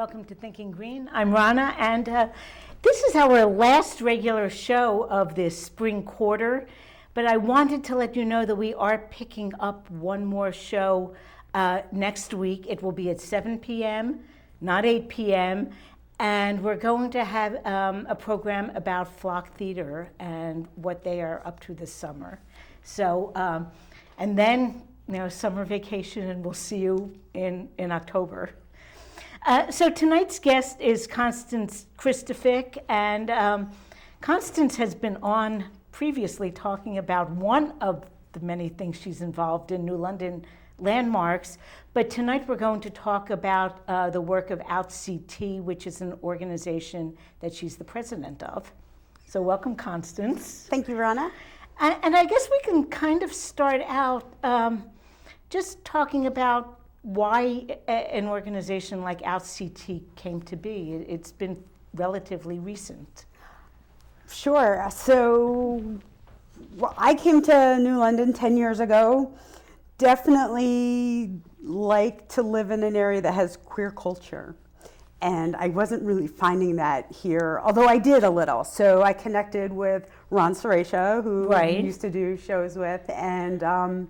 Welcome to Thinking Green. I'm Rana, and this is our last regular show of this spring quarter, but I wanted to let you know that we are picking up one more show next week. It will be at 7 p.m., not 8 p.m., and we're going to have a program about Flock Theater and what they are up to this summer. So, and then, summer vacation, and we'll see you in October. So tonight's guest is Constance Kristofik, and Constance has been on previously talking about one of the many things she's involved in, New London Landmarks, but tonight we're going to talk about the work of outCT, which is an organization that she's the president of. So welcome, Constance. Thank you, Rana. And I guess we can kind of start out just talking about why an organization like outCT came to be. It's been relatively recent. Sure. So I came to New London 10 years ago. Definitely like to live in an area that has queer culture. And I wasn't really finding that here, although I did a little. So I connected with Ron Saracia, who I used to do shows with, and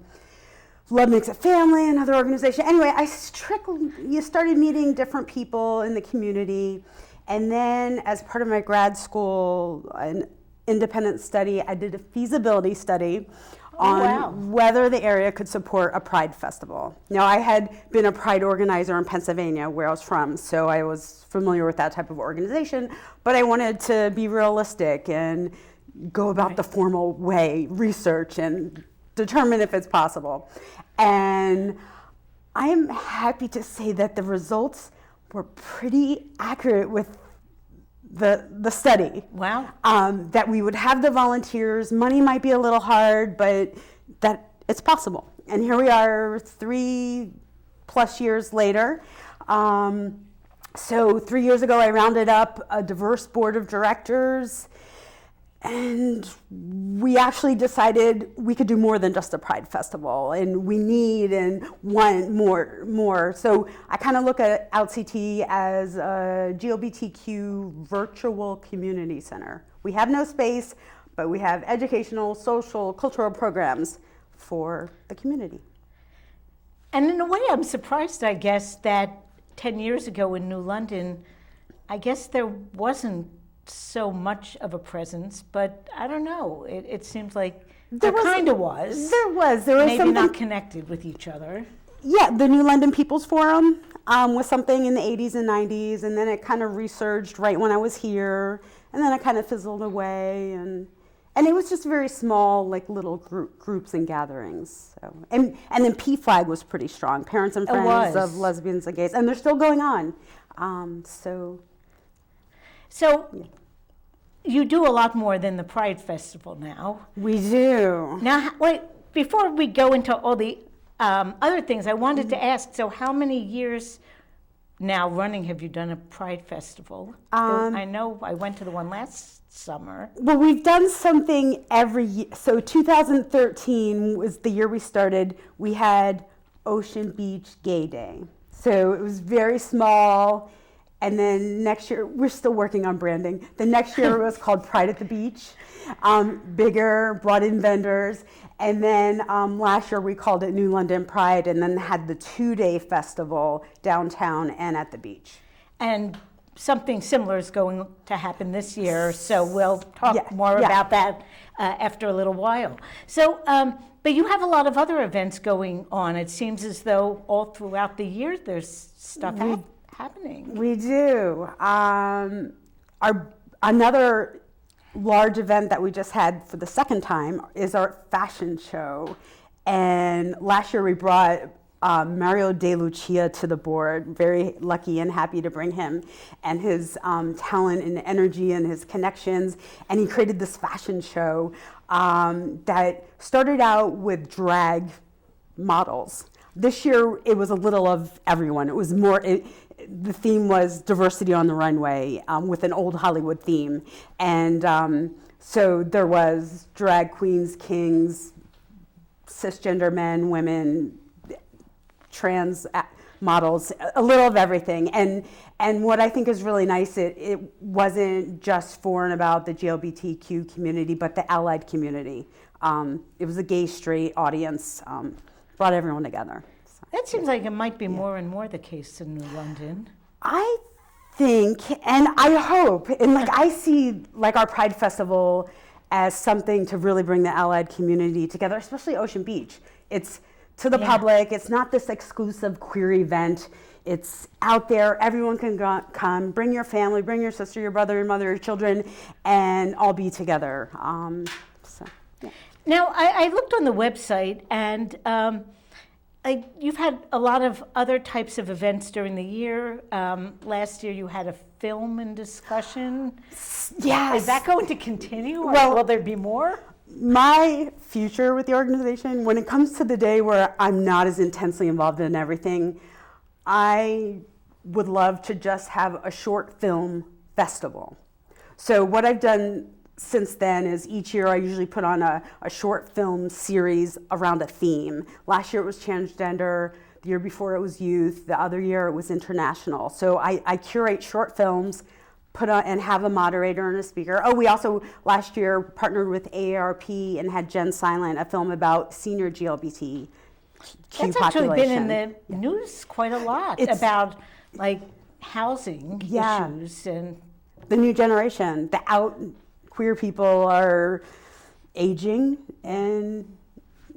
Love Makes a Family, another organization. Anyway, you started meeting different people in the community. And then as part of my grad school, an independent study, I did a feasibility study on whether the area could support a Pride festival. Now, I had been a Pride organizer in Pennsylvania, where I was from, so I was familiar with that type of organization, but I wanted to be realistic and go about the formal way, research, and determine if it's possible. And I am happy to say that the results were pretty accurate with the study. Wow. That we would have the volunteers. Money might be a little hard, but that it's possible. And here we are 3+ years later. So 3 years ago, I rounded up a diverse board of directors, and we actually decided we could do more than just a Pride Festival, and we need and want more. So I kind of look at outCT as a GLBTQ virtual community center. We have no space, but we have educational, social, cultural programs for the community. And in a way, I'm surprised, I guess, that 10 years ago in New London, I guess there wasn't so much of a presence, but I don't know. It seems like there kind of was. There was maybe something not connected with each other. Yeah, the New London People's Forum was something in the 80s and 90s, and then it kind of resurged right when I was here, and then it kind of fizzled away, and it was just very small, like little groups and gatherings. So, and then PFLAG was pretty strong, Parents and Friends of Lesbians and Gays, and they're still going on. So you do a lot more than the Pride Festival now. We do. Now, wait, before we go into all the other things, I wanted to ask, so how many years now running have you done a Pride Festival? I know I went to the one last summer. Well, we've done something every year. So 2013 was the year we started. We had Ocean Beach Gay Day. So it was very small. And then next year, we're still working on branding. The next year was called Pride at the Beach, bigger, brought in vendors. And then last year we called it New London Pride, and then had the 2-day festival downtown and at the beach. And something similar is going to happen this year, so we'll talk more about that after a little while. So, but you have a lot of other events going on. It seems as though all throughout the year there's stuff happening. We do. Another large event that we just had for the second time is our fashion show. And last year we brought Mario De Lucia to the board. Very lucky and happy to bring him and his talent and energy and his connections. And he created this fashion show that started out with drag models. This year it was a little of everyone. It was more. The theme was diversity on the runway with an old Hollywood theme. And so there was drag queens, kings, cisgender men, women, trans models, a little of everything. And what I think is really nice, it wasn't just for and about the GLBTQ community, but the allied community. It was a gay, straight audience, brought everyone together. So, That seems like it might be more and more the case in New London. I think, and I hope, and like I see like our Pride Festival as something to really bring the allied community together, especially Ocean Beach. It's to the public, it's not this exclusive queer event. It's out there, everyone can come, bring your family, bring your sister, your brother, your mother, your children, and all be together. Now, I looked on the website, and you've had a lot of other types of events during the year. Last year you had a film and discussion. Yes. Is that going to continue, or Well, will there be more? My future with the organization, when it comes to the day where I'm not as intensely involved in everything, I would love to just have a short film festival. So what I've done since then is each year I usually put on a short film series around a theme. Last year it was transgender, the year before it was youth, the other year it was international. So I curate short films, put on and have a moderator and a speaker. Oh, we also last year partnered with AARP and had Gen Silent, a film about senior GLBTQ That's population. actually been in the news quite a lot about like housing issues and the new generation, the out queer people are aging and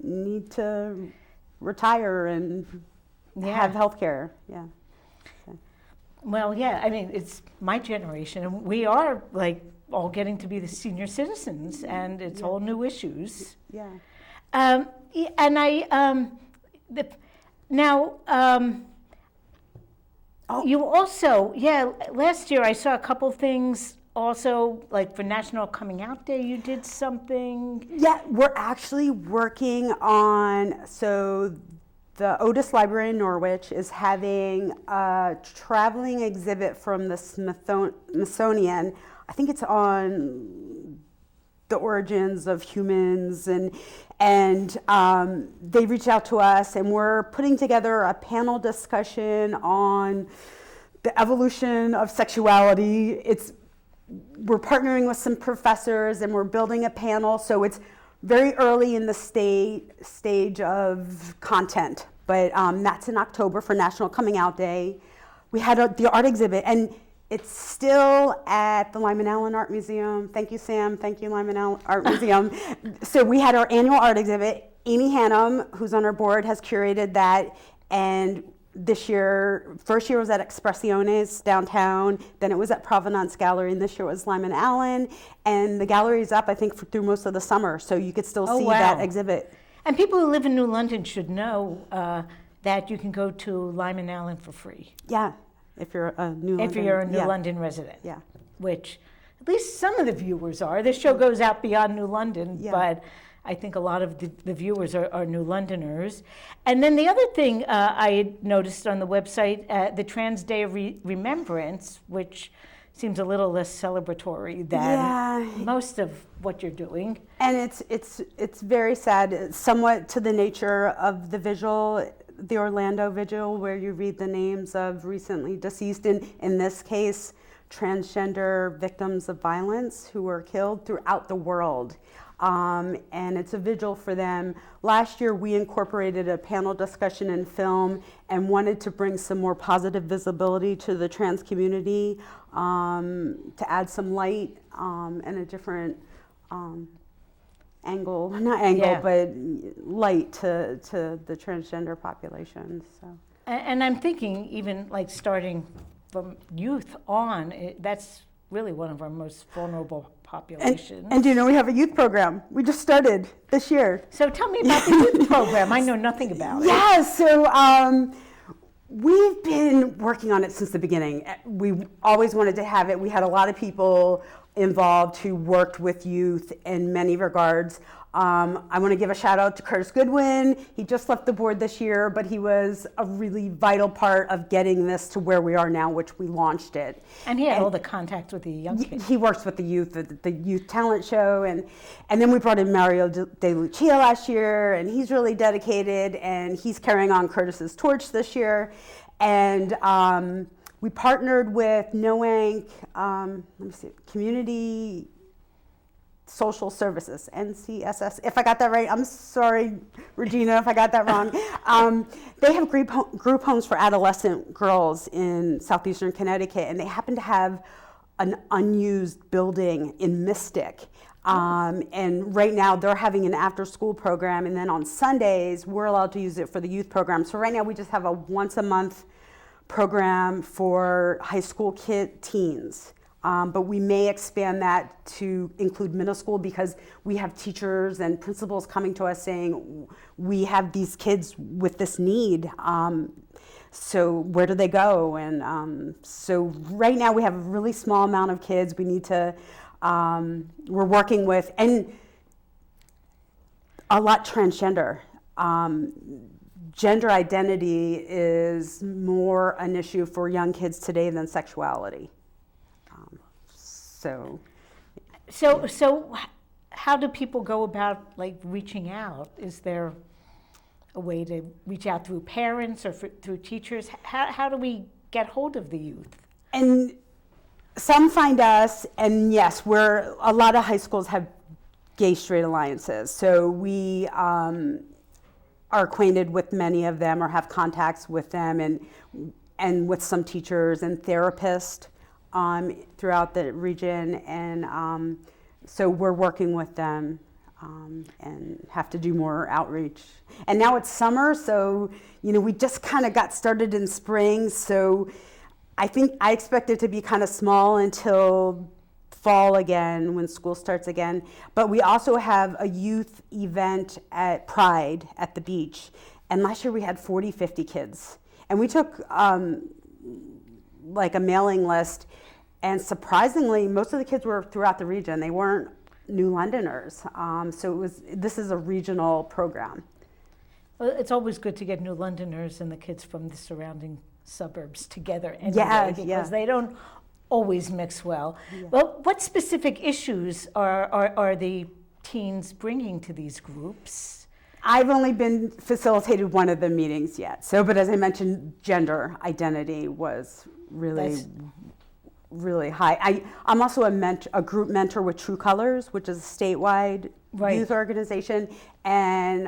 need to retire and have health care. Well, yeah, I mean, it's my generation, and we are like all getting to be the senior citizens, and it's all new issues. And you also, last year I saw a couple things also, like for National Coming Out Day, you did something. Yeah, we're actually working on, so the Otis Library in Norwich is having a traveling exhibit from the Smithsonian. I think it's on the origins of humans, and they reached out to us, and we're putting together a panel discussion on the evolution of sexuality. We're partnering with some professors, and we're building a panel, so it's very early in the stage of content, but that's in October for National Coming Out Day. We had the art exhibit, and it's still at the Lyman Allen Art Museum. Thank you, Sam. Thank you, Lyman Allen Art Museum. So we had our annual art exhibit. Amy Hannum, who's on our board, has curated that, and this year, first year was at Expressiones downtown, then it was at Provenance Gallery, and this year was Lyman Allen, and the gallery is up, I think, through most of the summer, so you could still see that exhibit. And people who live in New London should know that you can go to Lyman Allen for free. Yeah, if you're a New London resident. Yeah. Which at least some of the viewers are. This show goes out beyond New London, but I think a lot of the viewers are New Londoners. And then the other thing I had noticed on the website, the Trans Day of Remembrance, which seems a little less celebratory than most of what you're doing. And it's very sad. It's somewhat to the nature of the Vigil, the Orlando Vigil, where you read the names of recently deceased, in this case, transgender victims of violence who were killed throughout the world. And it's a vigil for them. Last year we incorporated a panel discussion in film and wanted to bring some more positive visibility to the trans community, to add some light and a different but light to the transgender population. So. And I'm thinking even like starting from youth on, that's really one of our most vulnerable populations. And you know, we have a youth program. We just started this year. So tell me about the youth program. I know nothing about it. Yeah, so we've been working on it since the beginning. We always wanted to have it. We had a lot of people involved who worked with youth in many regards. I want to give a shout out to Curtis Goodwin. He just left the board this year, but he was a really vital part of getting this to where we are now, which we launched it. And he had all the contact with the young kids. He works with the youth talent show, and then we brought in Mario De Lucia last year, and he's really dedicated, and he's carrying on Curtis's torch this year. And we partnered with NOANC, Community Social Services, NCSS, if I got that right. I'm sorry, Regina, if I got that wrong. They have group homes for adolescent girls in southeastern Connecticut, and they happen to have an unused building in Mystic. And right now they're having an after-school program, and then on Sundays we're allowed to use it for the youth program. So right now we just have a once-a-month program for high school teens. But we may expand that to include middle school, because we have teachers and principals coming to us saying, we have these kids with this need, so where do they go? And so right now we have a really small amount of kids. We need to, we're working with, and a lot transgender. Gender identity is more an issue for young kids today than sexuality. So how do people go about reaching out? Is there a way to reach out through parents or through teachers? How do we get hold of the youth? And some find us, and yes, a lot of high schools have gay-straight alliances. So we are acquainted with many of them or have contacts with them, and with some teachers and therapists throughout the region, and so we're working with them and have to do more outreach. And now it's summer, so we just kind of got started in spring, so I expect it to be kind of small until fall again when school starts again. But we also have a youth event at Pride at the beach, and last year we had 50 kids, and we took a mailing list. And surprisingly, most of the kids were throughout the region. They weren't New Londoners. So this is a regional program. Well, it's always good to get New Londoners and the kids from the surrounding suburbs together anyway, because they don't always mix well. Yeah. Well, what specific issues are the teens bringing to these groups? I've only been facilitated one of the meetings yet. But as I mentioned, gender identity was really high. I'm also a group mentor with True Colors, which is a statewide youth organization, and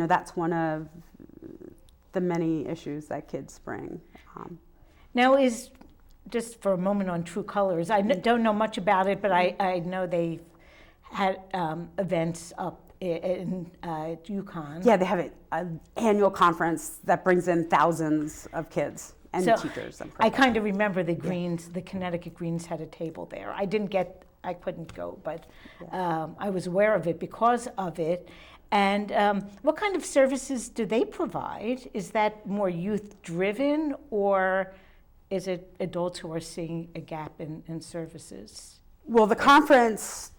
that's one of the many issues that kids bring. Now, just for a moment on True Colors, I don't know much about it, but I know they've had events up in Yukon. Yeah, they have an annual conference that brings in thousands of kids. And teachers. I kind of remember the Greens, the Connecticut Greens had a table there. I couldn't go, but I was aware of it because of it. And what kind of services do they provide? Is that more youth-driven, or is it adults who are seeing a gap in services? Well, the conference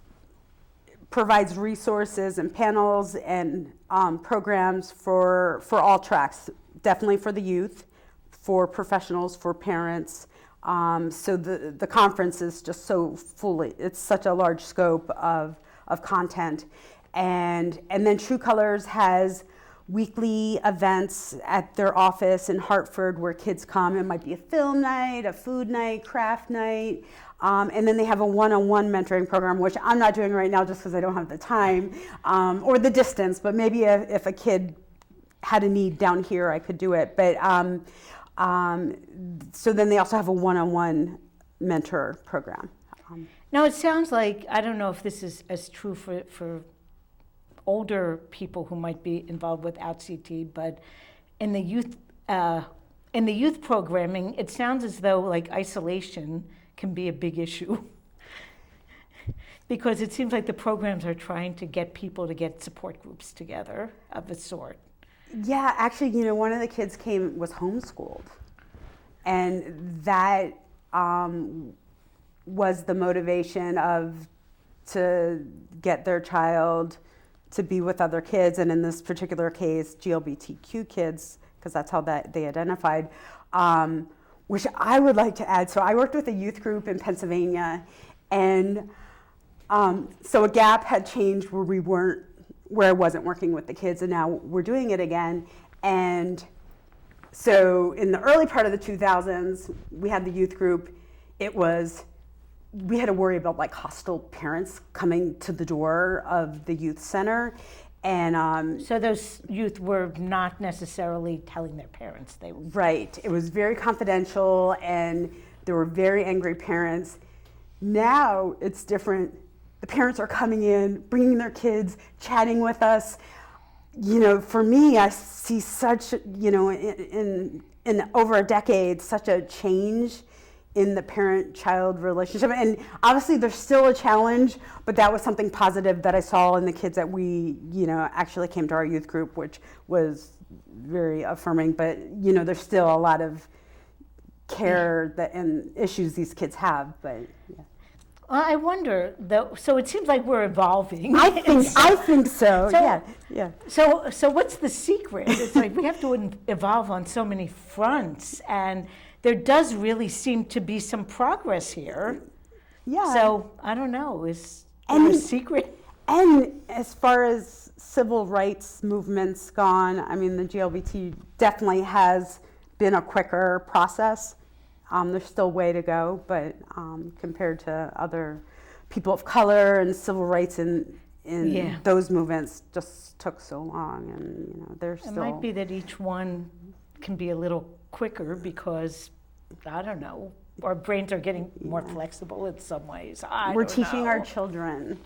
provides resources and panels and programs for all tracks, definitely for the youth, for professionals, for parents. So the conference is just it's such a large scope of content. And then True Colors has weekly events at their office in Hartford where kids come. It might be a film night, a food night, craft night. And then they have a one-on-one mentoring program, which I'm not doing right now just because I don't have the time or the distance, but maybe if a kid had a need down here, I could do it. But so then they also have a one-on-one mentor program. Now it sounds like, I don't know if this is as true for older people who might be involved with outCT, but in the youth programming, it sounds as though isolation can be a big issue. Because it seems like the programs are trying to get people to get support groups together of a sort. Yeah, actually, one of the kids was homeschooled, and that was the motivation to get their child to be with other kids, and in this particular case, GLBTQ kids, because that's how they identified, which I would like to add. So I worked with a youth group in Pennsylvania, and so a gap had changed where I wasn't working with the kids, and now we're doing it again. And so in the early part of the 2000s, we had the youth group. We had to worry about like hostile parents coming to the door of the youth center. And so those youth were not necessarily telling their parents they were. Right. It was very confidential, and there were very angry parents. Now it's different. The parents are coming in, bringing their kids, chatting with us. You know, for me, I see such, you know, in over a decade, such a change in the parent-child relationship. And obviously there's still a challenge, but that was something positive that I saw in the kids that we, you know, actually came to our youth group, which was very affirming. But, you know, there's still a lot of care and issues these kids have, but yeah. Well, I wonder, though, so it seems like we're evolving. I think so. Yeah. So what's the secret? It's like we have to evolve on so many fronts, and there does really seem to be some progress here. Yeah. So I don't know, is there a secret? And as far as civil rights movements gone, I mean, the GLBT definitely has been a quicker process. There's still a way to go, but compared to other people of color and civil rights in those movements just took so long, and you know, there's still. It might be that each one can be a little quicker because, I don't know, our brains are getting more flexible in some ways. We're teaching our children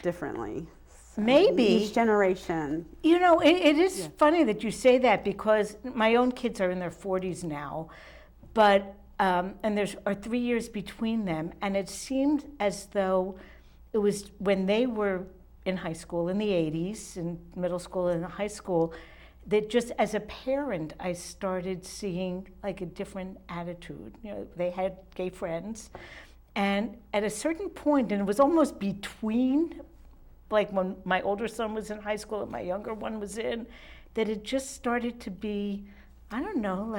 differently. So maybe. Each generation. You know, it is funny that you say that, because my own kids are in their 40s now, but and there are 3 years between them, and it seemed as though it was when they were in high school in the 80s, in middle school and high school, that just as a parent, I started seeing like a different attitude. You know, they had gay friends, and at a certain point, and it was almost between, like when my older son was in high school and my younger one was in, that it just started to be, I don't know,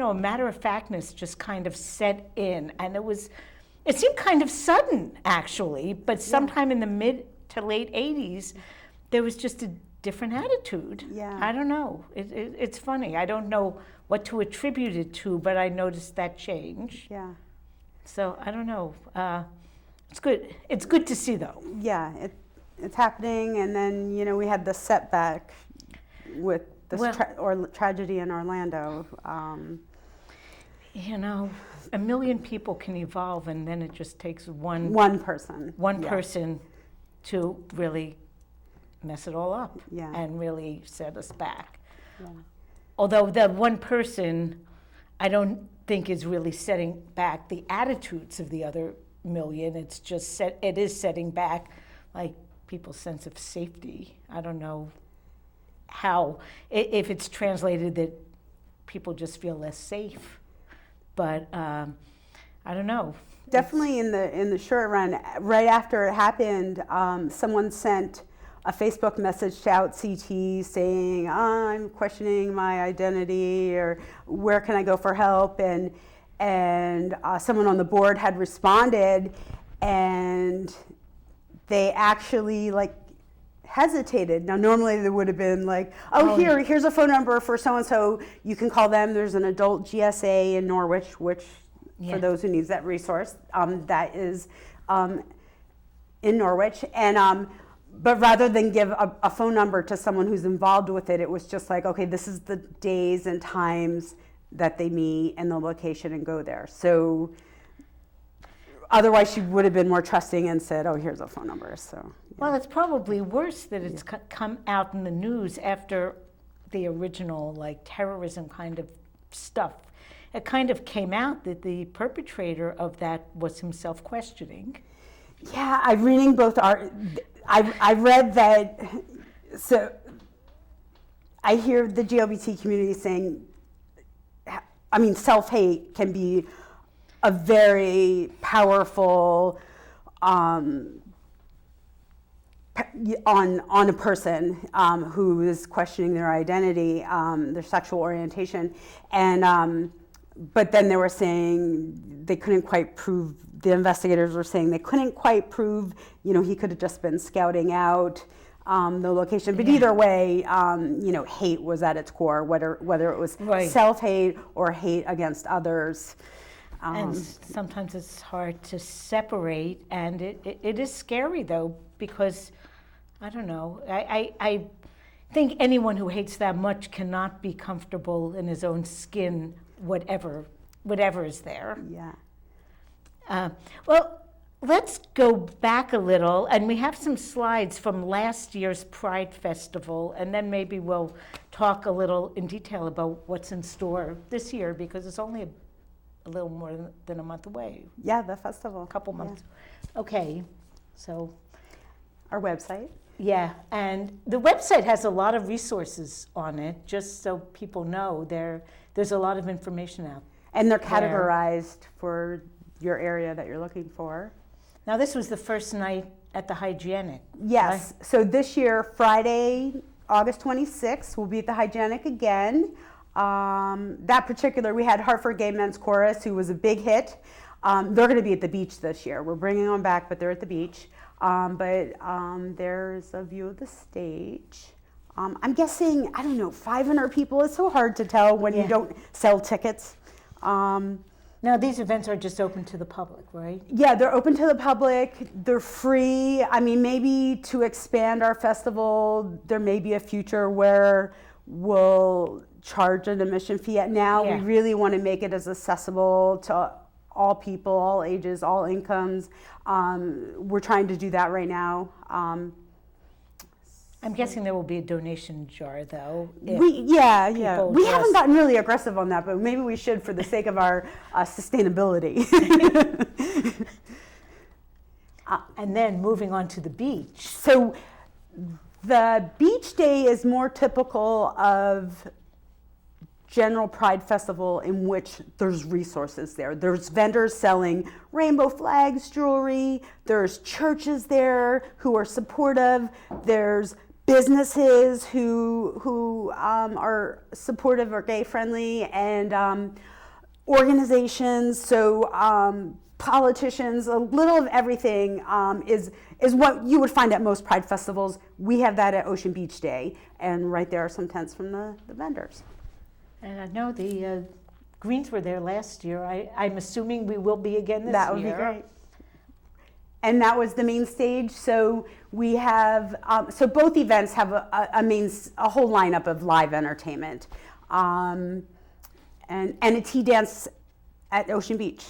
a matter of factness just kind of set in. And it seemed kind of sudden, actually, but sometime in the mid to late 80s, there was just a different attitude. Yeah. I don't know. It's funny. I don't know what to attribute it to, but I noticed that change. Yeah. So I don't know. It's good. It's good to see, though. Yeah, it's happening, and then, you know, we had the setback with this tragedy in Orlando. You know, a million people can evolve, and then it just takes one person to really mess it all up and really set us back. Yeah. Although the one person, I don't think is really setting back the attitudes of the other million. It's just it is setting back like people's sense of safety. I don't know how, if it's translated that people just feel less safe, but I don't know. Definitely in the short run, right after it happened, someone sent a Facebook message to outCT saying, I'm questioning my identity, or where can I go for help? And someone on the board had responded, and they actually hesitated. Now, normally they would have been like, here's a phone number for so-and-so, you can call them. There's an adult GSA in Norwich, which for those who needs that resource, that is in Norwich. And but rather than give a phone number to someone who's involved with it, it was just like, okay, this is the days and times that they meet and the location, and go there. So otherwise she would have been more trusting and said, oh, here's a phone number. So yeah. Well, it's probably worse that it's come out in the news after the original terrorism kind of stuff. It kind of came out that the perpetrator of that was himself questioning. Yeah, I'm reading both I read that, so I hear the GLBT community saying, I mean, self-hate can be a very powerful on a person who is questioning their identity, their sexual orientation, and but then they were saying they couldn't quite prove. The investigators were saying they couldn't quite prove. He could have just been scouting out the location. But either way, hate was at its core, whether it was self-hate or hate against others. And sometimes it's hard to separate, and it is scary though, because I don't know. I think anyone who hates that much cannot be comfortable in his own skin, whatever is there. Yeah. Well, let's go back a little, and we have some slides from last year's Pride Festival, and then maybe we'll talk a little in detail about what's in store this year, because it's only a little more than a month away. Yeah, the festival. A couple months. Yeah. Okay, so. Our website. Yeah, and the website has a lot of resources on it, just so people know there's a lot of information out. And they're categorized for your area that you're looking for. Now, this was the first night at the Hygienic. Yes, right? So this year, Friday, August 26th, we'll be at the Hygienic again. That particular, we had Hartford Gay Men's Chorus, who was a big hit. They're going to be at the beach this year. We're bringing them back, but they're at the beach. But there's a view of the stage. I'm guessing, 500 people. It's so hard to tell when you don't sell tickets. Now, these events are just open to the public, right? Yeah, they're open to the public. They're free. I mean, maybe to expand our festival, there may be a future where we'll charge an admission fee. Now, we really want to make it as accessible to all people, all ages, all incomes. We're trying to do that right now. I'm guessing there will be a donation jar, though. We haven't gotten really aggressive on that, but maybe we should for the sake of our sustainability. And then moving on to the beach. So the beach day is more typical of general Pride Festival, in which there's resources there. There's vendors selling rainbow flags, jewelry. There's churches there who are supportive. There's businesses who are supportive or gay friendly, and organizations. So politicians, a little of everything is what you would find at most Pride festivals. We have that at Ocean Beach Day, and right there are some tents from the vendors. And I know the Greens were there last year. I'm assuming we will be again this year. That would be great. And that was the main stage. So we have, so both events have a whole lineup of live entertainment, and a tea dance at Ocean Beach,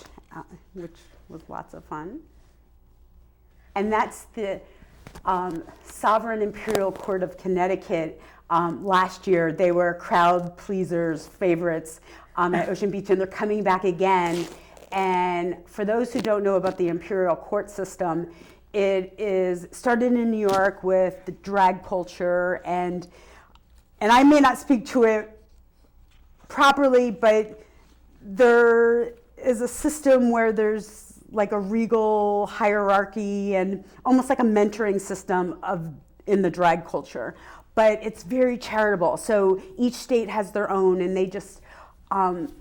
which was lots of fun. And that's the Sovereign Imperial Court of Connecticut. Last year, they were crowd pleasers, favorites at Ocean Beach, and they're coming back again. And for those who don't know about the Imperial Court system, it is started in New York with the drag culture, and I may not speak to it properly, but there is a system where there's like a regal hierarchy and almost like a mentoring system in the drag culture. But it's very charitable. So each state has their own, and they just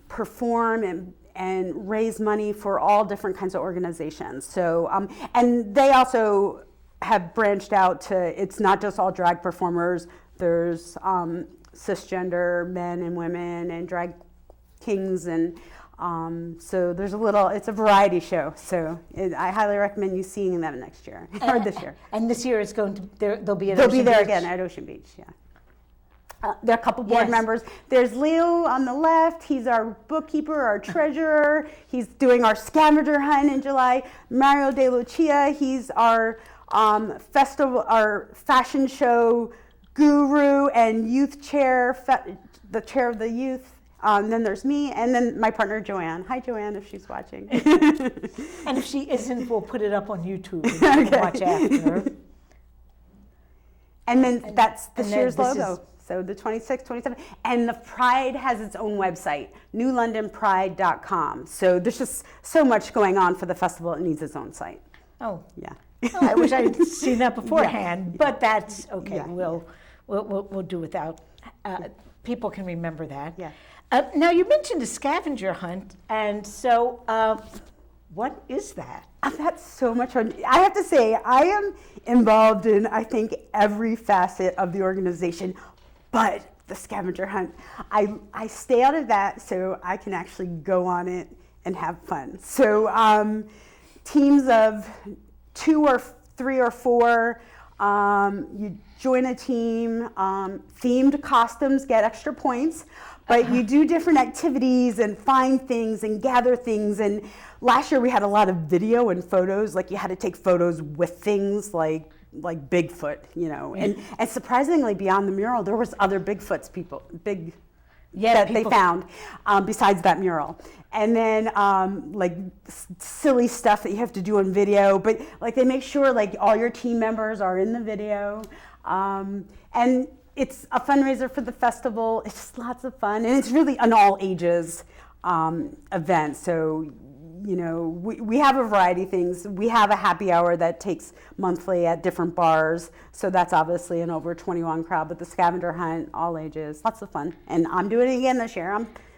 perform and raise money for all different kinds of organizations. So, and they also have branched out to, it's not just all drag performers. There's cisgender men and women and drag kings, and so there's it's a variety show. So I highly recommend you seeing them next year or this year. And this year it's going to, they'll be at They'll Ocean be there Beach. again at Ocean Beach, yeah. There are a couple board members. There's Leo on the left. He's our bookkeeper, our treasurer. He's doing our scavenger hunt in July. Mario De Lucia, he's our our fashion show guru and youth chair, the chair of the youth. Then there's me, and then my partner Joanne. Hi, Joanne, if she's watching. And if she isn't, we'll put it up on YouTube and you can watch after. And then that's this year's logo. So the 26th, 27th, and the Pride has its own website, newlondonpride.com. So there's just so much going on for the festival, it needs its own site. Oh. Yeah. Oh, I wish I'd seen that beforehand, but that's okay. Yeah. We'll do without. People can remember that. Yeah. Now you mentioned a scavenger hunt, and so what is that? That's so much fun. I have to say, I am involved in, I think, every facet of the organization, but the scavenger hunt, I stay out of that so I can actually go on it and have fun. So teams of 2 or 3 or 4, you join a team, themed costumes get extra points, but you do different activities and find things and gather things. And last year we had a lot of video and photos, like you had to take photos with things like Bigfoot, you know, and surprisingly beyond the mural, there was other Bigfoots that they found besides that mural. And then like silly stuff that you have to do on video, but like they make sure like all your team members are in the video. And it's a fundraiser for the festival. It's just lots of fun, and it's really an all ages event. So, you know, we have a variety of things. We have a happy hour that takes monthly at different bars. So that's obviously an over 21 crowd, but the scavenger hunt, all ages, lots of fun. And I'm doing it again this year.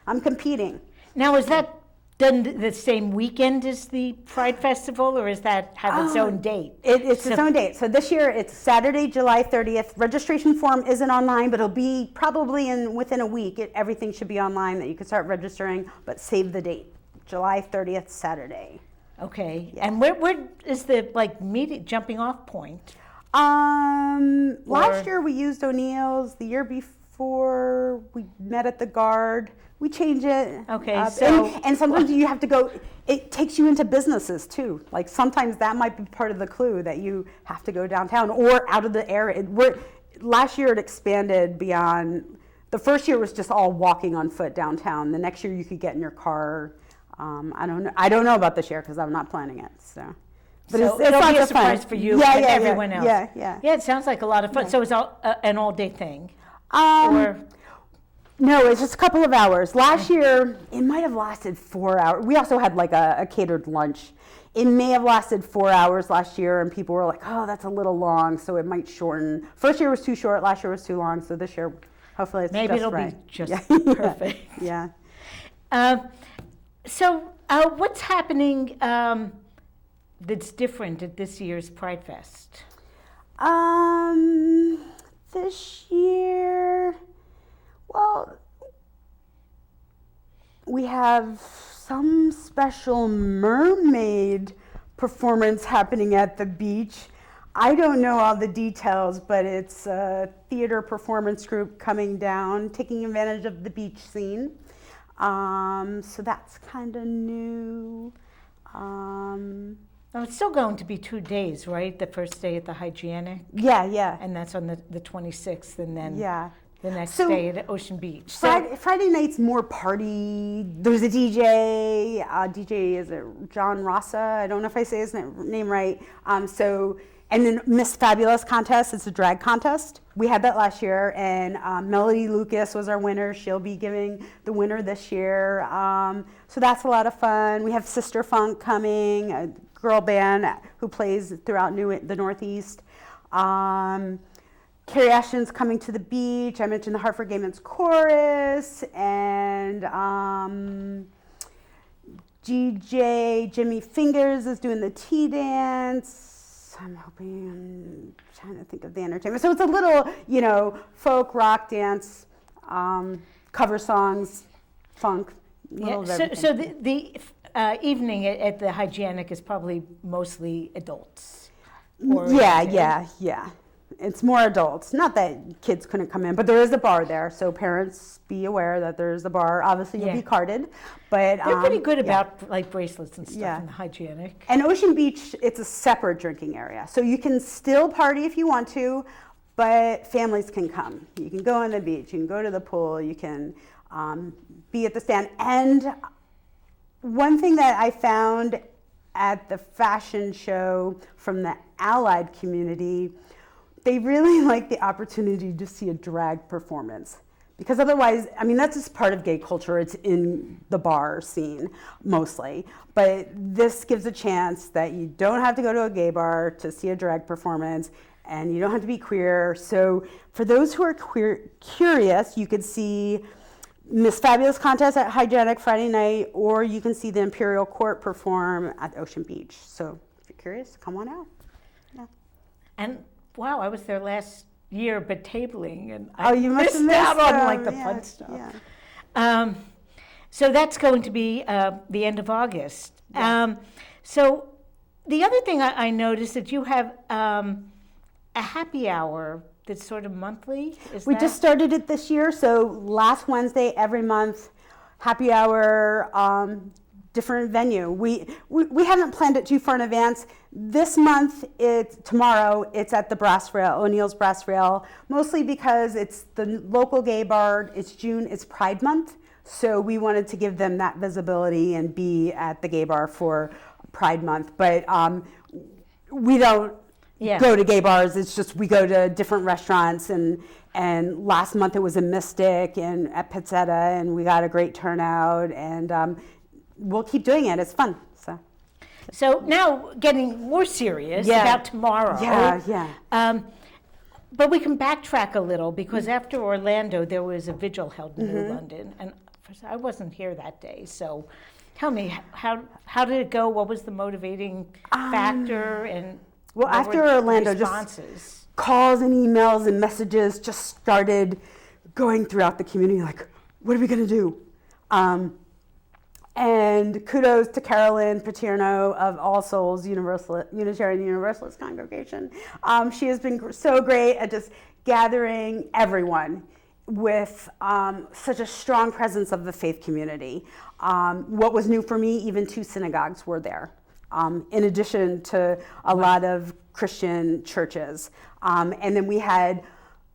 I'm competing. Now, is that done the same weekend as the Pride Festival, or is that have its own date? It's its own date. So this year it's Saturday, July 30th. Registration form isn't online, but it'll be probably within a week. Everything should be online that you can start registering, but save the date. July 30th, Saturday. Okay. Yeah. And where is the jumping off point? Last year we used O'Neill's. The year before we met at the Guard. We change it. Okay. And sometimes you have to go. It takes you into businesses too. Like sometimes that might be part of the clue that you have to go downtown or out of the area. Last year it expanded beyond. The first year was just all walking on foot downtown. The next year you could get in your car. I don't know about this year because I'm not planning it. But it's it'll be a surprise for you and everyone else. Yeah. It sounds like a lot of fun. Yeah. So it's an all-day thing. No, it's just a couple of hours. Last year, it might have lasted 4 hours. We also had like a catered lunch. It may have lasted 4 hours last year, and people were like, "Oh, that's a little long," so it might shorten. First year was too short. Last year was too long. So this year, hopefully, it's maybe just it'll right. be just perfect. Yeah. So what's happening that's different at this year's Pride Fest? This year, well, we have some special mermaid performance happening at the beach. I don't know all the details, but it's a theater performance group coming down, taking advantage of the beach scene. So that's kind of new. It's still going to be 2 days, right? The first day at the Hygienic? Yeah. And that's on the 26th, and then the next day at Ocean Beach. Friday night's more party. There's a DJ. DJ is John Rasa. I don't know if I say his name right. And then Miss Fabulous contest. It's a drag contest. We had that last year, and Melody Lucas was our winner. She'll be giving the winner this year. So that's a lot of fun. We have Sister Funk coming, a girl band who plays throughout the Northeast. Carrie Ashton's coming to the beach. I mentioned the Hartford Gay Men's Chorus, and DJ Jimmy Fingers is doing the tea dance. I'm trying to think of the entertainment. So it's a little, folk, rock, dance, cover songs, funk. So the evening at the Hygienic is probably mostly adults. Yeah. It's more adults. Not that kids couldn't come in, but there is a bar there, so parents be aware that there's a bar. Obviously, you'll be carded, but they're pretty good about bracelets and stuff in the Hygienic. And Ocean Beach, it's a separate drinking area, so you can still party if you want to, but families can come. You can go on the beach, you can go to the pool, you can be at the stand. And one thing that I found at the fashion show from the allied community, they really like the opportunity to see a drag performance. because otherwise, I mean, that's just part of gay culture. It's in the bar scene mostly. But this gives a chance that you don't have to go to a gay bar to see a drag performance, and you don't have to be queer. So for those who are curious, you could see Miss Fabulous contest at Hygienic Friday night, or you can see the Imperial Court perform at Ocean Beach. So if you're curious, come on out. Yeah. And wow, I was there last year, but tabling, and you must have missed out on them. like the fun stuff. So that's going to be the end of August. Yes. So the other thing I noticed that you have a happy hour that's sort of monthly. We just started it this year, so last Wednesday every month, happy hour, different venue. We haven't planned it too far in advance. This month, tomorrow, it's at the Brass Rail, O'Neill's Brass Rail, mostly because it's the local gay bar. It's June, it's Pride Month, so we wanted to give them that visibility and be at the gay bar for Pride Month. But we don't go to gay bars. It's just we go to different restaurants, and last month it was in Mystic and at Pizzetta, and we got a great turnout, and we'll keep doing it. It's fun. So now getting more serious about tomorrow. But we can backtrack a little, because after Orlando there was a vigil held in New London, and I wasn't here that day. So tell me, how did it go? What was the motivating factor? And well, after Orlando, just calls and emails and messages just started going throughout the community, like, what are we going to do? And kudos to Carolyn Paterno of All Souls Unitarian Universalist Congregation. She has been so great at just gathering everyone with such a strong presence of the faith community. What was new for me, even 2 synagogues were there, in addition to a lot of Christian churches. And then we had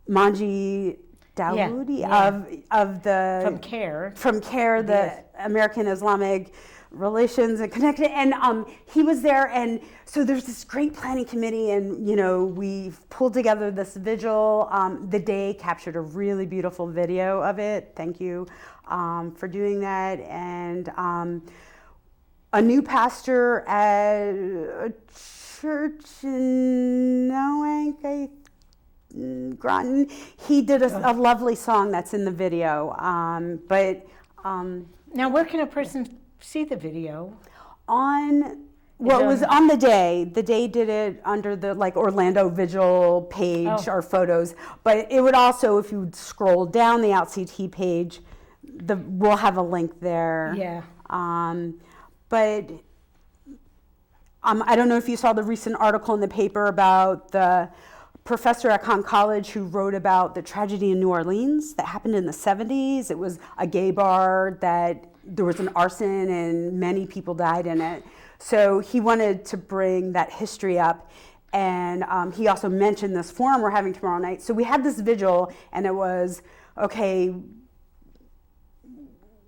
Manji Dawoodi of the from CARE, the American Islamic Relations in Connecticut, and he was there, and so there's this great planning committee, and we've pulled together this vigil. The Day captured a really beautiful video of it. Thank you for doing that. And a new pastor at a church in Noank, Groton, he did a lovely song that's in the video. Now, where can a person see the video? It was on The Day. The Day did it under the Orlando Vigil page or photos. But it would also, if you scroll down the outCT page, we'll have a link there. Yeah. But I don't know if you saw the recent article in the paper about the professor at Conn College who wrote about the tragedy in New Orleans that happened in the 70s. It was a gay bar that there was an arson and many people died in it. So he wanted to bring that history up. And he also mentioned this forum we're having tomorrow night. So we had this vigil, and it was, okay,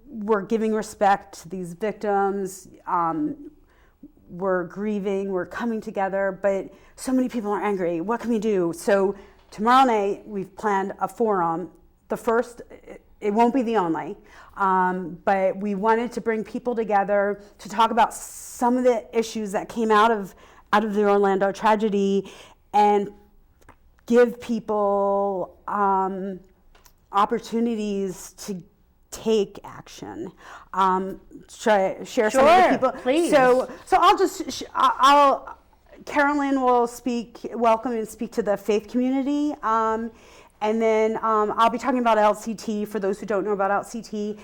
we're giving respect to these victims. We're grieving, we're coming together, but so many people are angry. What can we do? So tomorrow night, we've planned a forum. The first, it won't be the only, but we wanted to bring people together to talk about some of the issues that came out of the Orlando tragedy, and give people opportunities to take action. Share some of the people. Please. So Carolyn will welcome and speak to the faith community. And then I'll be talking about outCT for those who don't know about outCT.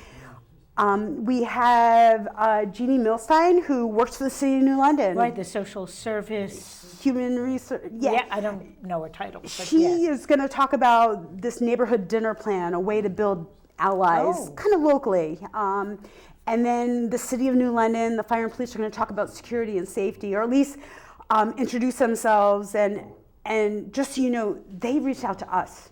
We have Jeannie Milstein, who works for the City of New London. Right, the social service. Human research. Yeah, I don't know her title. But she is going to talk about this neighborhood dinner plan, a way to build allies, kind of locally. And then the City of New London, the Fire and Police are going to talk about security and safety, or at least introduce themselves. And just so you know, they reached out to us.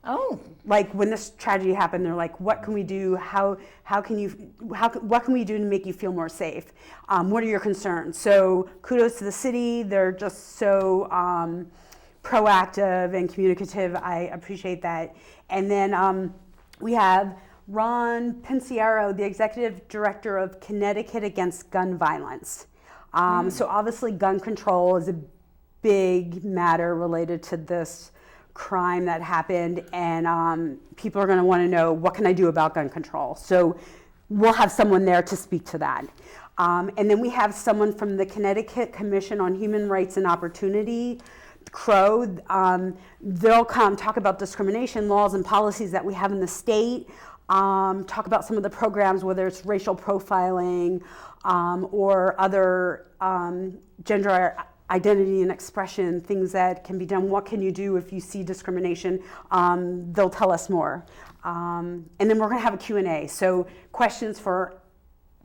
Oh. Like when this tragedy happened, they're like, what can we do? What can we do to make you feel more safe? What are your concerns? So kudos to the city. They're just so proactive and communicative. I appreciate that. And then We have Ron Pinciaro, the executive director of Connecticut Against Gun Violence. So obviously gun control is a big matter related to this crime that happened, and people are going to want to know, what can I do about gun control? So we'll have someone there to speak to that. And then we have someone from the Connecticut Commission on Human Rights and Opportunity, CROW. They'll come talk about discrimination laws and policies that we have in the state, talk about some of the programs, whether it's racial profiling or other gender identity and expression, things that can be done. What can you do if you see discrimination? They'll tell us more. And then we're going to have a Q&A. So questions for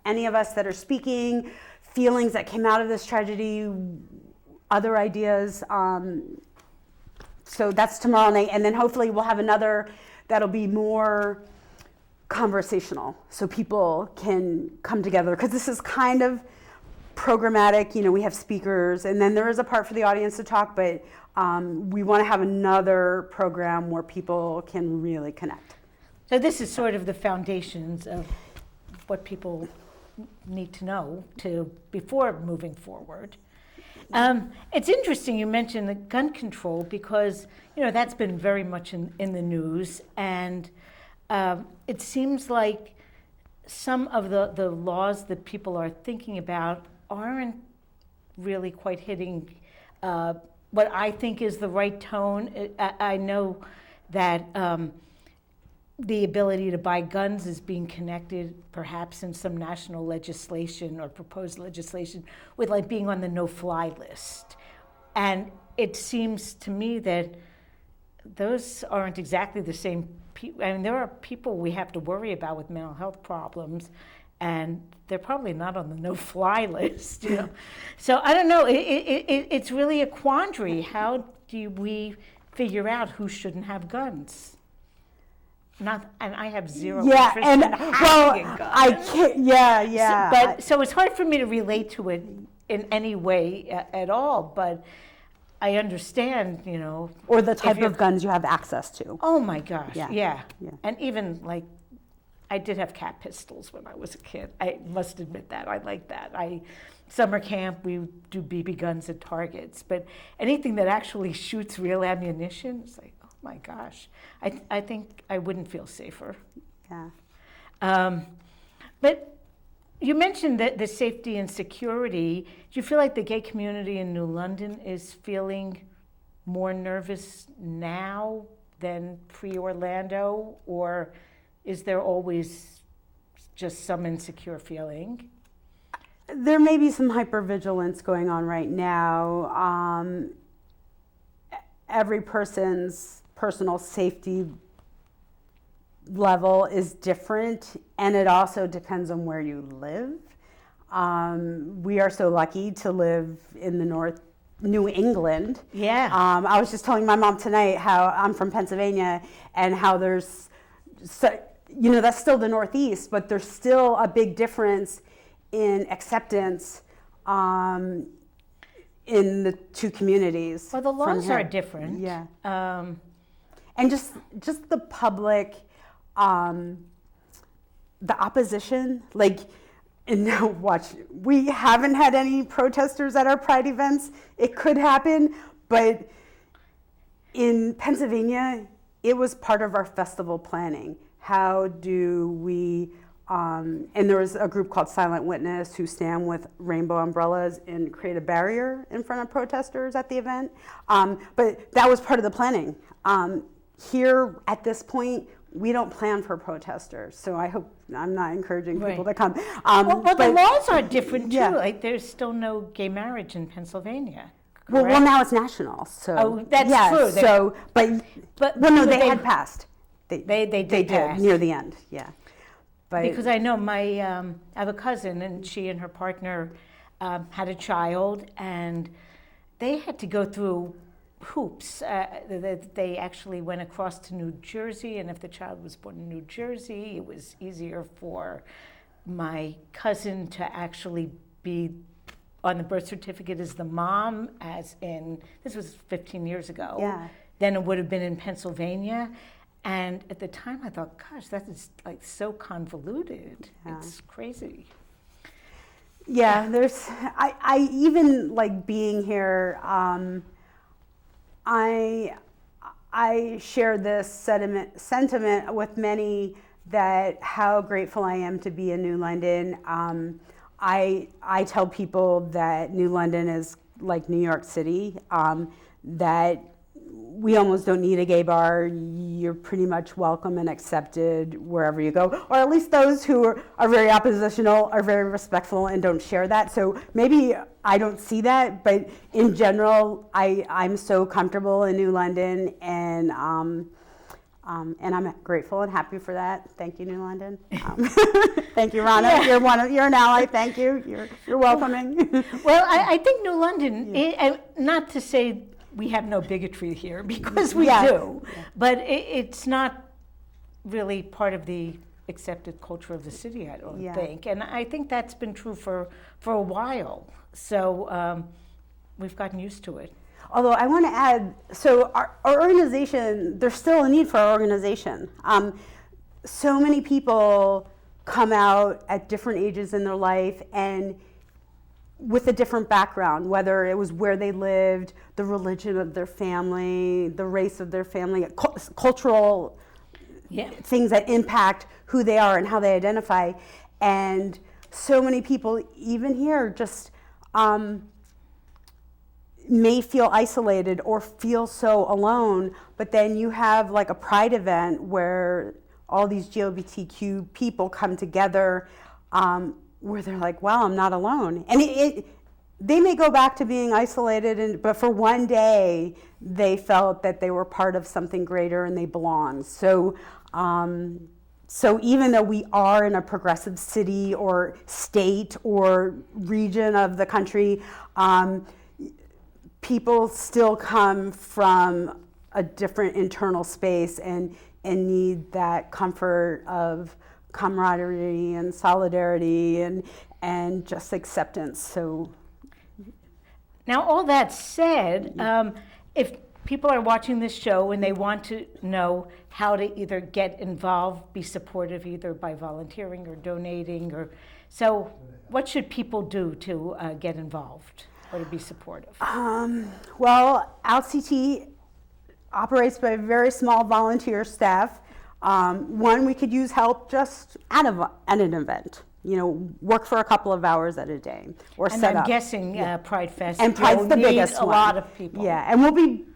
any of us that are speaking, feelings that came out of this tragedy, other ideas. So that's tomorrow night. And then hopefully we'll have another that'll be more conversational, so people can come together, because this is kind of programmatic. We have speakers, and then there is a part for the audience to talk, but we want to have another program where people can really connect. So this is sort of the foundations of what people need to know before moving forward. It's interesting you mentioned the gun control, because that's been very much in the news, and it seems like some of the laws that people are thinking about aren't really quite hitting what I think is the right tone. I know that the ability to buy guns is being connected, perhaps in some national legislation or proposed legislation, with like being on the no-fly list. And it seems to me that those aren't exactly the same people. I mean, there are people we have to worry about with mental health problems, and they're probably not on the no-fly list. So I don't know. It's really a quandary. How do we figure out who shouldn't have guns? And I have zero interest in having a gun. I can't. Yeah. So it's hard for me to relate to it in any way at all. But I understand, or the type of guns you have access to. Oh my gosh, yeah. Yeah. And even like, I did have cat pistols when I was a kid. I must admit that. I like that. Summer camp, we do BB guns at targets, but anything that actually shoots real ammunition, it's like, oh my gosh. I think I wouldn't feel safer. Yeah. But you mentioned that the safety and security. Do you feel like the gay community in New London is feeling more nervous now than pre-Orlando, or is there always just some insecure feeling? There may be some hypervigilance going on right now. Every person's personal safety level is different, and it also depends on where you live. We are so lucky to live in the New England. Yeah. I was just telling my mom tonight how I'm from Pennsylvania, and how there's, that's still the Northeast, but there's still a big difference in acceptance in the two communities. Well, the laws are different. Yeah. And just the public, the opposition, and now watch, we haven't had any protesters at our Pride events. It could happen, but in Pennsylvania, it was part of our festival planning. How do we, and there was a group called Silent Witness who stand with rainbow umbrellas and create a barrier in front of protesters at the event. But that was part of the planning. Here at this point, we don't plan for protesters, so I hope I'm not encouraging people to come. Well, the laws are different too. Yeah. There's still no gay marriage in Pennsylvania. Well, now it's national. So that's true. So, they had passed. They did pass near the end. Yeah. Because I know I have a cousin, and she and her partner had a child, and they had to go through hoops. They actually went across to New Jersey, and if the child was born in New Jersey, it was easier for my cousin to actually be on the birth certificate as the mom, as in, this was 15 years ago, than it would have been in Pennsylvania. And at the time I thought, gosh, that is like so convoluted. Yeah. It's crazy. Yeah, I even like being here, I share this sentiment with many that how grateful I am to be in New London. I tell people that New London is like New York City, that we almost don't need a gay bar. You're pretty much welcome and accepted wherever you go, or at least those who are very oppositional are very respectful and don't share that. So maybe I don't see that, but in general, I'm so comfortable in New London, and I'm grateful and happy for that. Thank you, New London. Thank you, Rana. Yeah. You're an ally. Thank you. You're welcoming. Well, I think New London, not to say we have no bigotry here, because we do, but it's not really part of the accepted culture of the city, I don't think. And I think that's been true for a while. So we've gotten used to it. Although I want to add, so our organization, there's still a need for our organization. So many people come out at different ages in their life and with a different background, whether it was where they lived, the religion of their family, the race of their family, cultural things that impact who they are and how they identify. And so many people, even here, just may feel isolated or feel so alone, but then you have like a pride event where all these LGBTQ people come together, where they're like, wow, I'm not alone. And they may go back to being isolated, but for one day, they felt that they were part of something greater and they belonged. So even though we are in a progressive city or state or region of the country, people still come from a different internal space and need that comfort of camaraderie and solidarity and just acceptance. So now, all that said, if people are watching this show and they want to know how to either get involved, be supportive either by volunteering or donating, so what should people do to get involved or to be supportive? Well, outCT operates by a very small volunteer staff. One, we could use help just at an event. Work for a couple of hours at a day, or and set I'm up. guessing Pride Fest. And Pride's the biggest one. A lot of people. Yeah, and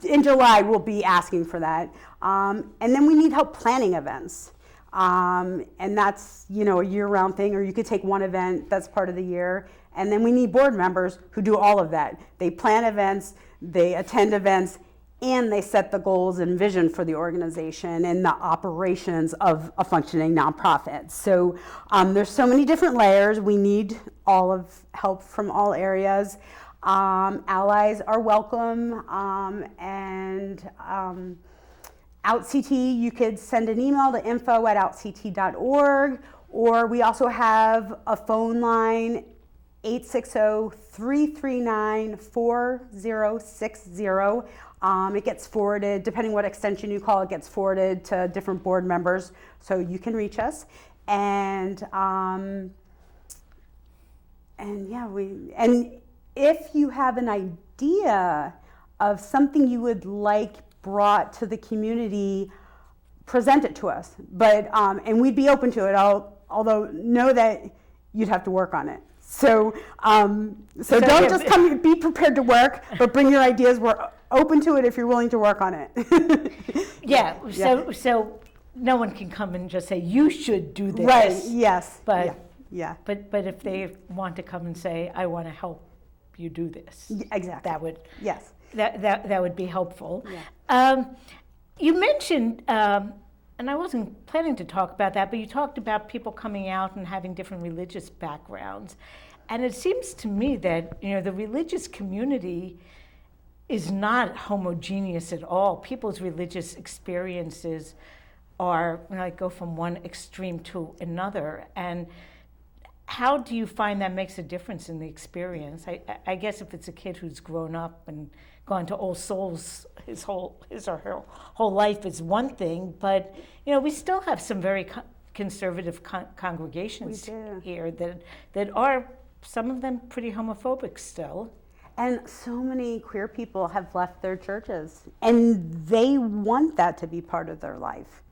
in July we'll be asking for that. And then we need help planning events, and that's a year-round thing. Or you could take one event that's part of the year, and then we need board members who do all of that. They plan events, they attend events, and they set the goals and vision for the organization and the operations of a functioning nonprofit. So there's so many different layers. We need all of help from all areas. Allies are welcome, and outCT, you could send an email to info@outct.org, or we also have a phone line, 860-339-4060. It gets forwarded, depending what extension you call, it gets forwarded to different board members, so you can reach us. And if you have an idea of something you would like brought to the community, present it to us. But and we'd be open to it. Although know that you'd have to work on it. So don't just come. Be prepared to work, but bring your ideas. We're open to it if you're willing to work on it. So no one can come and just say you should do this. Right. Yes. But But if they want to come and say I want to help you do this. Exactly. That would. Yes. That would be helpful. Yeah. You mentioned. And I wasn't planning to talk about that, but you talked about people coming out and having different religious backgrounds. And it seems to me that, the religious community is not homogeneous at all. People's religious experiences are, go from one extreme to another. And how do you find that makes a difference in the experience? I guess if it's a kid who's grown up and gone to All Souls his or her whole life is one thing, but we still have some very conservative congregations here that are, some of them, pretty homophobic still. And so many queer people have left their churches, and they want that to be part of their life.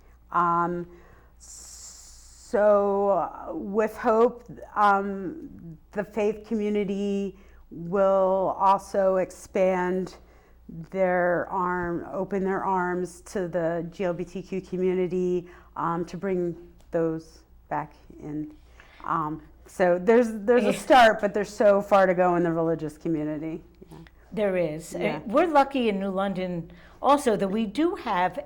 So with hope, the faith community will also expand open their arms to the GLBTQ community to bring those back in. So there's a start, but there's so far to go in the religious community. Yeah. There is. Yeah. We're lucky in New London also that we do have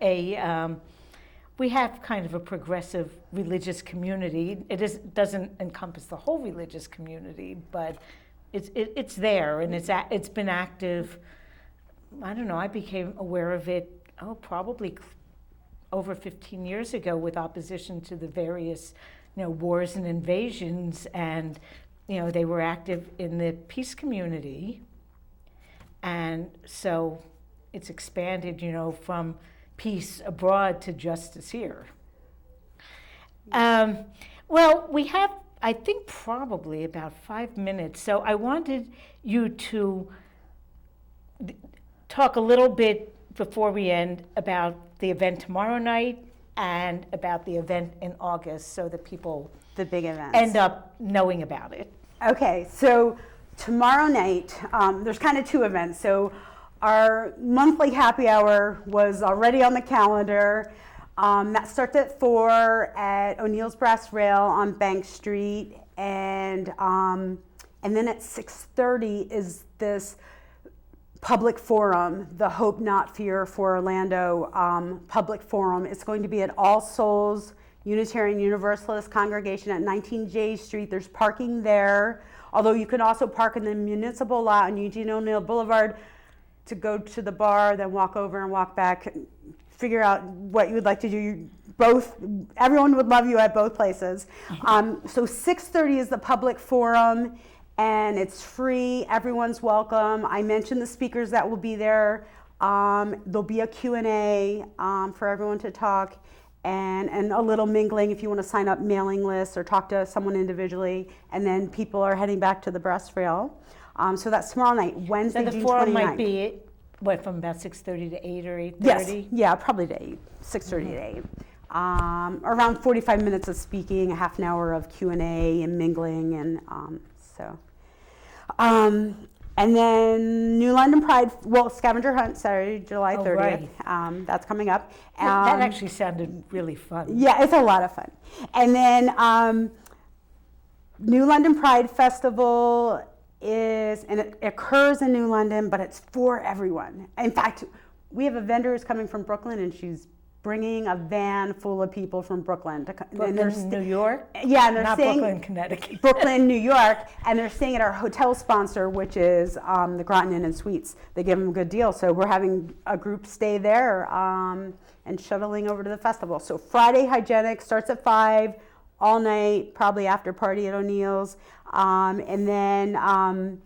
we have kind of a progressive religious community. It doesn't encompass the whole religious community, but it's there, and it's been active. I don't know, I became aware of it, probably over 15 years ago with opposition to the various, wars and invasions, and, they were active in the peace community. And so it's expanded, from peace abroad to justice here. Well, we have, I think, probably about 5 minutes. So I wanted you to talk a little bit before we end about the event tomorrow night and about the event in August, so that people the big events end up knowing about it. Okay, so tomorrow night, there's kind of two events. So our monthly happy hour was already on the calendar. That starts at 4 at O'Neill's Brass Rail on Bank Street, and then at 6:30 is this public forum, the Hope Not Fear for Orlando public forum. It's going to be at All Souls Unitarian Universalist Congregation at 19 J Street. There's parking there, although you can also park in the municipal lot on Eugene O'Neill Boulevard to go to the bar, then walk over and walk back, figure out what you would like to do. Everyone would love you at both places. So 6:30 is the public forum, and it's free. Everyone's welcome. I mentioned the speakers that will be there. There'll be a Q&A for everyone to talk, and a little mingling if you want to sign up mailing lists or talk to someone individually. And then people are heading back to the Brass Rail. So that's tomorrow night, Wednesday, So the June forum 29th. might be, from about 6:30 to 8 or 8:30? Yes, yeah, probably to 8, 6:30 to 8. Around 45 minutes of speaking, a half an hour of Q&A and mingling, and so. And then New London Pride, scavenger hunt, Saturday, July 30th. Right. That's coming up. That actually sounded really fun. Yeah, it's a lot of fun. And then New London Pride Festival and it occurs in New London, but it's for everyone. In fact, we have a vendor who's coming from Brooklyn, and she's bringing a van full of people from Brooklyn. New York? Yeah, and they're Not staying Brooklyn, Connecticut. Brooklyn, New York, and they're staying at our hotel sponsor, which is the Groton Inn and Suites. They give them a good deal, so we're having a group stay there and shuttling over to the festival. So Friday Hygienic starts at 5, all night, probably after party at O'Neill's, and then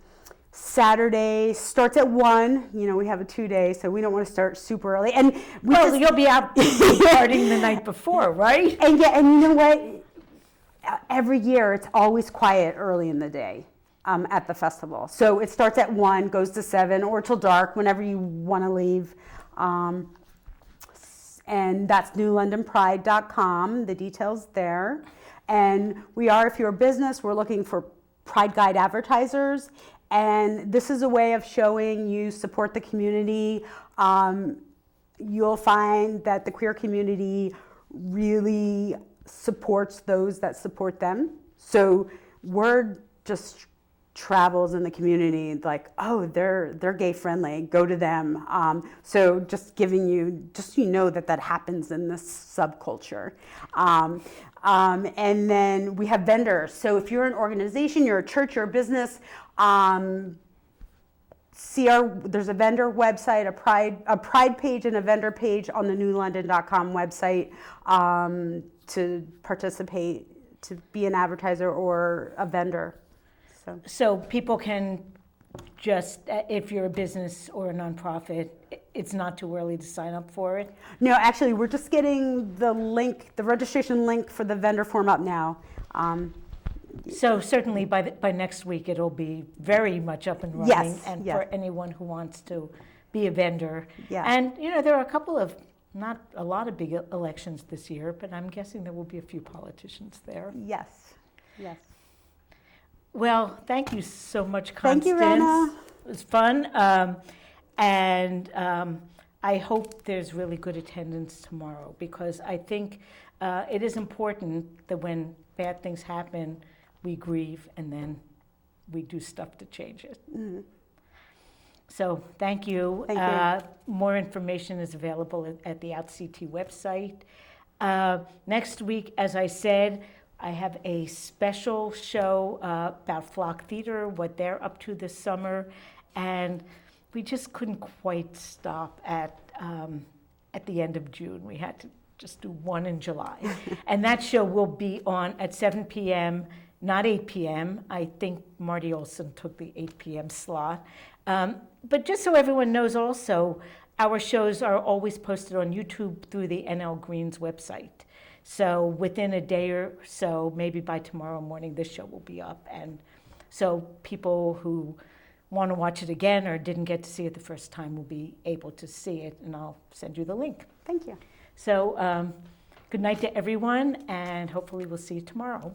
Saturday starts at 1. We have a 2-day, so we don't want to start super early. And you'll be out partying the night before, right? And you know what? Every year it's always quiet early in the day at the festival. So it starts at 1, goes to 7, or till dark, whenever you want to leave. And that's newlondonpride.com, the details there. And if you're a business, we're looking for Pride Guide advertisers. And this is a way of showing you support the community. You'll find that the queer community really supports those that support them. So word just travels in the community, like, oh, they're gay friendly, go to them. So just giving you, that happens in this subculture. And then we have vendors. So if you're an organization, you're a church, you're a business, there's a vendor website, a pride page and a vendor page on the newlondon.com website to participate to be an advertiser or a vendor. So people can just, if you're a business or a nonprofit, it's not too early to sign up for it? No, actually, we're just getting the link, the registration link for the vendor form up now. So certainly by next week, it'll be very much up and running. Yes, and yes. for anyone who wants to be a vendor. Yeah. And, there are a couple of, not a lot of big elections this year, but I'm guessing there will be a few politicians there. Yes, yes. Well, thank you so much, Constance. Thank you, Rana. It was fun. And I hope there's really good attendance tomorrow, because I think it is important that when bad things happen, we grieve and then we do stuff to change it. Mm-hmm. So thank you. Thank you. More information is available at the outCT website. Next week, as I said, I have a special show about Flock Theater, what they're up to this summer, and we just couldn't quite stop at the end of June. We had to just do one in July. And that show will be on at 7 p.m., not 8 p.m. I think Marty Olson took the 8 p.m. slot. But just so everyone knows also, our shows are always posted on YouTube through the NL Green's website. So within a day or so, maybe by tomorrow morning, this show will be up. And so people who want to watch it again or didn't get to see it the first time will be able to see it, and I'll send you the link. Thank you. So good night to everyone, and hopefully we'll see you tomorrow.